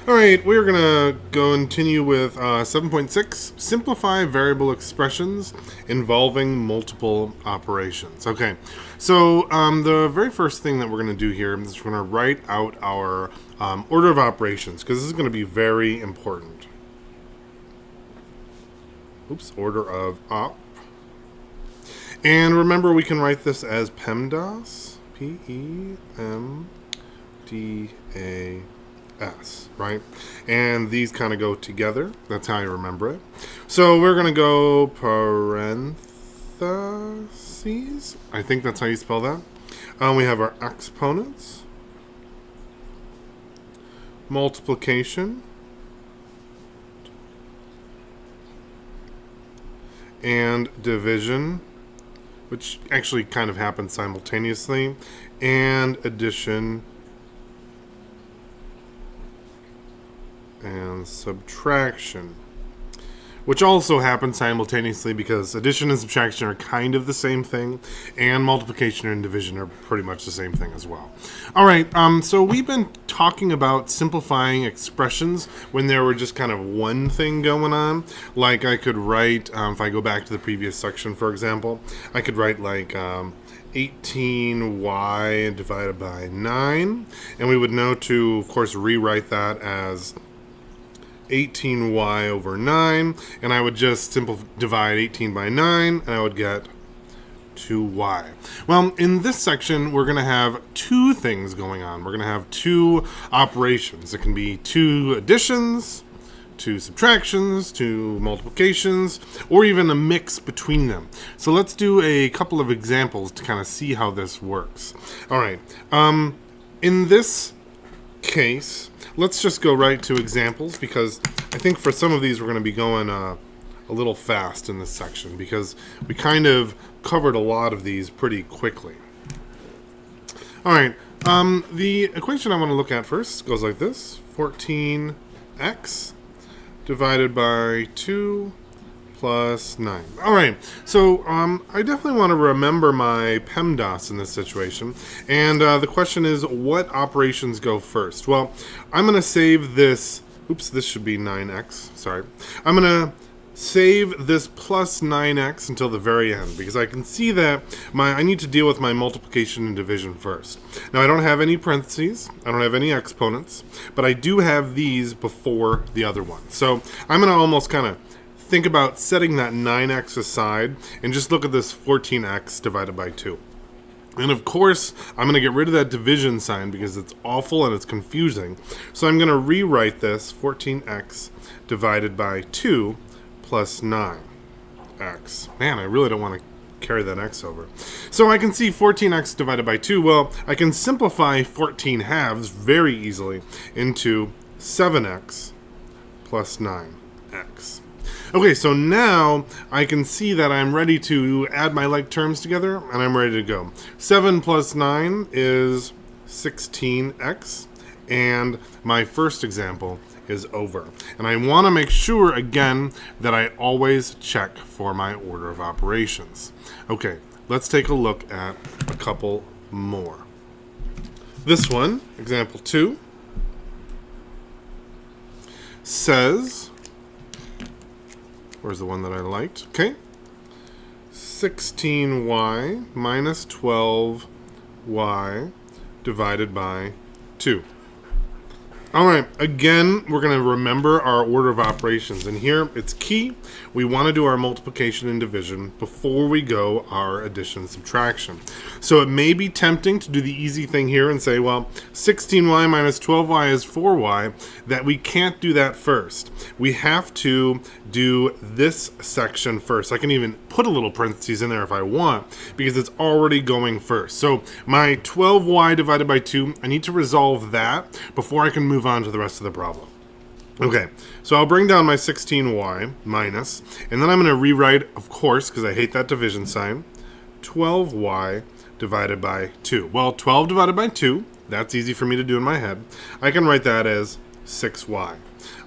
All right, we're going to continue with 7.6, simplify variable expressions involving multiple operations. Okay, so the very first thing that we're going to do here is we're going to write out our order of operations, because this is going to be very important. Oops, order of op. And remember, we can write this as PEMDAS, P-E-M-D-A-S, right? And these kind of go together. That's how you remember it. So we're going to go parentheses. I think that's how you spell that. We have our exponents, multiplication, and division, which actually kind of happens simultaneously, and addition and subtraction, which also happens simultaneously because addition and subtraction are kind of the same thing, and multiplication and division are pretty much the same thing as well. All right, so we've been talking about simplifying expressions when there were just kind of one thing going on. Like I could write, if I go back to the previous section, for example, I could write like 18y divided by 9, and we would know to, of course, rewrite that as 18y over 9, and I would just divide 18 by 9, and I would get 2y. Well, in this section, we're going to have two things going on. We're going to have two operations. It can be two additions, two subtractions, two multiplications, or even a mix between them. So let's do a couple of examples to kind of see how this works. All right. In this case, let's just go right to examples, because I think for some of these we're going to be going a little fast in this section because we kind of covered a lot of these pretty quickly. All right, the equation I want to look at first goes like this: 14x divided by 2 plus 9. All right, so I definitely want to remember my PEMDAS in this situation. And the question is, what operations go first? Well, I'm going to save this. Oops, this should be 9x. Sorry. I'm going to save this plus 9x until the very end, because I can see that I need to deal with my multiplication and division first. Now, I don't have any parentheses, I don't have any exponents, but I do have these before the other one. So I'm going to almost kind of think about setting that 9x aside and just look at this 14x divided by 2. And of course, I'm going to get rid of that division sign because it's awful and it's confusing. So I'm going to rewrite this 14x divided by 2 plus 9x. Man, I really don't want to carry that x over. So I can see 14x divided by 2. Well, I can simplify 14 halves very easily into 7x plus 9x. Okay, so now I can see that I'm ready to add my like terms together, and I'm ready to go. 7 plus 9 is 16x, and my first example is over. And I want to make sure, again, that I always check for my order of operations. Okay, let's take a look at a couple more. This one, example 2, says, where's the one that I liked? Okay. 16y minus 12y divided by 2. All right, again, we're going to remember our order of operations. And here, it's key. We want to do our multiplication and division before we go our addition and subtraction. So it may be tempting to do the easy thing here and say, well, 16y minus 12y is 4y, that we can't do that first. We have to do this section first. I can even put a little parentheses in there if I want, because it's already going first. So my 12y divided by 2, I need to resolve that before I can move on to the rest of the problem. Okay, so I'll bring down my 16y minus, and then I'm going to rewrite, of course, because I hate that division sign, 12y divided by 2. Well, 12 divided by 2, that's easy for me to do in my head. I can write that as 6y.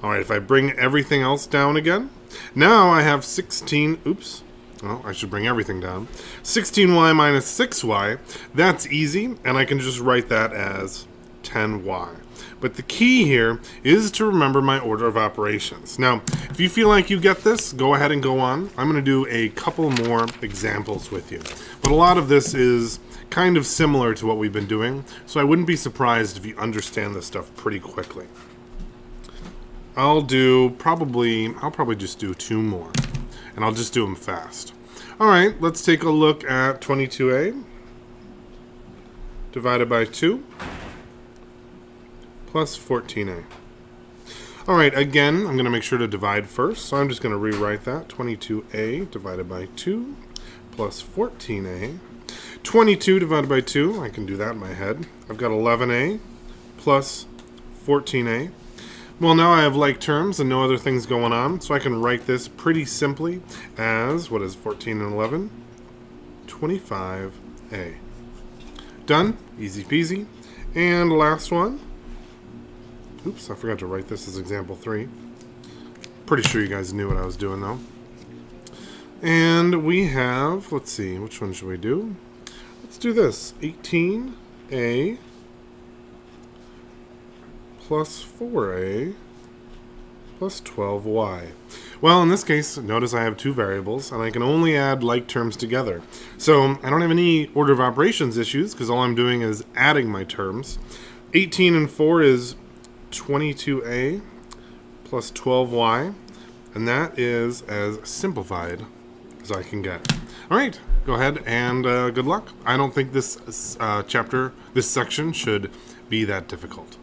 All right, if I bring everything else down again, now I have 16, oops, well, I should bring everything down. 16y minus 6y, that's easy, and I can just write that as 10y. But the key here is to remember my order of operations. Now, if you feel like you get this, go ahead and go on. I'm going to do a couple more examples with you. But a lot of this is kind of similar to what we've been doing, so I wouldn't be surprised if you understand this stuff pretty quickly. I'll probably just do 2 more, and I'll just do them fast. All right, let's take a look at 22a divided by 2 plus 14a. All right, again, I'm going to make sure to divide first, so I'm just going to rewrite that. 22a divided by 2 plus 14a. 22 divided by 2, I can do that in my head. I've got 11a plus 14a. Well, now I have like terms and no other things going on, so I can write this pretty simply as, what is 14 and 11? 25a. Done. Easy peasy. And last one. Oops, I forgot to write this as example 3. Pretty sure you guys knew what I was doing, though. And we have, let's see, which one should we do? Let's do this. 18a plus 4a plus 12y. Well, in this case, notice I have 2 variables, and I can only add like terms together. So I don't have any order of operations issues, because all I'm doing is adding my terms. 18 and 4 is 22a plus 12y, and that is as simplified as I can get. All right, go ahead and good luck. I don't think this section should be that difficult.